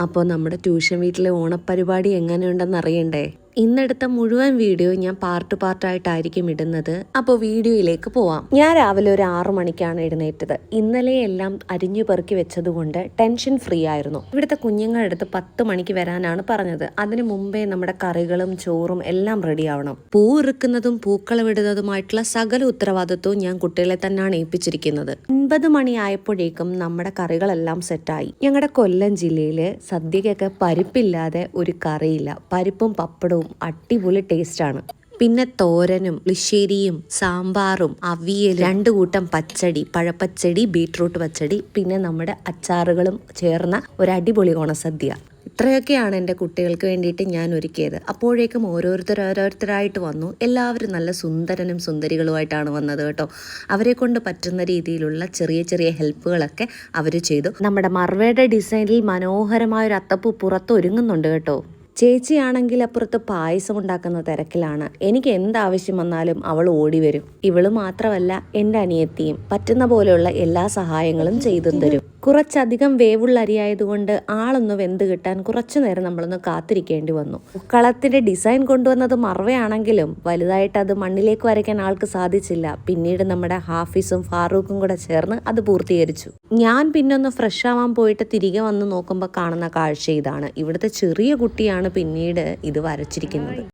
അപ്പോൾ നമ്മുടെ ട്യൂഷൻ വീട്ടിലെ ഓണപ്പരിപാടി എങ്ങനെയുണ്ടെന്ന് അറിയണ്ടേ? ഇന്നെടുത്ത മുഴുവൻ വീഡിയോ ഞാൻ പാർട്ടായിട്ടായിരിക്കും ഇടുന്നത്. അപ്പോൾ വീഡിയോയിലേക്ക് പോവാം. ഞാൻ രാവിലെ ഒരു 6 മണിക്കാണ് എഴുന്നേറ്റത്. ഇന്നലെ എല്ലാം അരിഞ്ഞു പെറുക്കി വെച്ചതുകൊണ്ട് ടെൻഷൻ ഫ്രീ ആയിരുന്നു. ഇവിടുത്തെ കുഞ്ഞുങ്ങളുടെ അടുത്ത് 10 മണിക്ക് വരാനാണ് പറഞ്ഞത്. അതിനു മുമ്പേ നമ്മുടെ കറികളും ചോറും എല്ലാം റെഡി ആവണം. പൂ ഇറുക്കുന്നതും പൂക്കളമിടുന്നതുമായിട്ടുള്ള സകല ഉത്തരവാദിത്വവും ഞാൻ കുട്ടികളെ തന്നെയാണ് ഏൽപ്പിച്ചിരിക്കുന്നത്. 9 മണിയായപ്പോഴേക്കും നമ്മുടെ കറികളെല്ലാം സെറ്റായി. ഞങ്ങളുടെ കൊല്ലം ജില്ലയില് സദ്യക്കൊക്കെ പരിപ്പില്ലാതെ ഒരു കറിയില്ല. പരിപ്പും പപ്പടവും അടിപൊളി ടേസ്റ്റാണ്. പിന്നെ തോരനും പുളിശ്ശേരിയും സാമ്പാറും അവിയൽ 2 കൂട്ടം പച്ചടി, പഴപ്പച്ചടി, ബീട്രൂട്ട് പച്ചടി, പിന്നെ നമ്മുടെ അച്ചാറുകളും ചേർന്ന ഒരു അടിപൊളി ഓണസദ്യ. ഇത്രയൊക്കെയാണ് എൻ്റെ കുട്ടികൾക്ക് വേണ്ടിയിട്ട് ഞാൻ ഒരുക്കിയത്. അപ്പോഴേക്കും ഓരോരുത്തരായിട്ട് വന്നു. എല്ലാവരും നല്ല സുന്ദരനും സുന്ദരികളുമായിട്ടാണ് വന്നത് കേട്ടോ. അവരെ കൊണ്ട് പറ്റുന്ന രീതിയിലുള്ള ചെറിയ ഹെൽപ്പുകളൊക്കെ അവർ ചെയ്തു. നമ്മുടെ മർവയുടെ ഡിസൈനിൽ മനോഹരമായൊരു അത്തപ്പൂ പുറത്ത് ഒരുങ്ങുന്നുണ്ട് കേട്ടോ. ചേച്ചിയാണെങ്കിൽ അപ്പുറത്ത് പായസം ഉണ്ടാക്കുന്ന തിരക്കിലാണ്. എനിക്ക് എന്താവശ്യം വന്നാലും അവൾ ഓടി വരും. ഇവള് മാത്രമല്ല, എൻ്റെ അനിയത്തിയും പറ്റുന്ന പോലെയുള്ള എല്ലാ സഹായങ്ങളും ചെയ്തു തരും. കുറച്ചധികം വേവുള്ള അരിയായതുകൊണ്ട് ആളൊന്ന് വെന്ത് കിട്ടാൻ കുറച്ചു നേരം നമ്മളൊന്ന് കാത്തിരിക്കേണ്ടി വന്നു. കളത്തിന്റെ ഡിസൈൻ കൊണ്ടുവന്നത് മറവയാണെങ്കിലും വലുതായിട്ട് അത് മണ്ണിലേക്ക് വരയ്ക്കാൻ ആൾക്ക് സാധിച്ചില്ല. പിന്നീട് നമ്മുടെ ഹാഫിസും ഫാറൂഖും കൂടെ ചേർന്ന് അത് പൂർത്തീകരിച്ചു. ഞാൻ പിന്നെ ഒന്ന് ഫ്രഷ് ആവാൻ പോയിട്ട് തിരികെ വന്ന് നോക്കുമ്പോൾ കാണുന്ന കാഴ്ച ഇതാണ്. ഇവിടുത്തെ ചെറിയ കുട്ടിയാണ് പിന്നീട് ഇത് വരച്ചിരിക്കുന്നത്.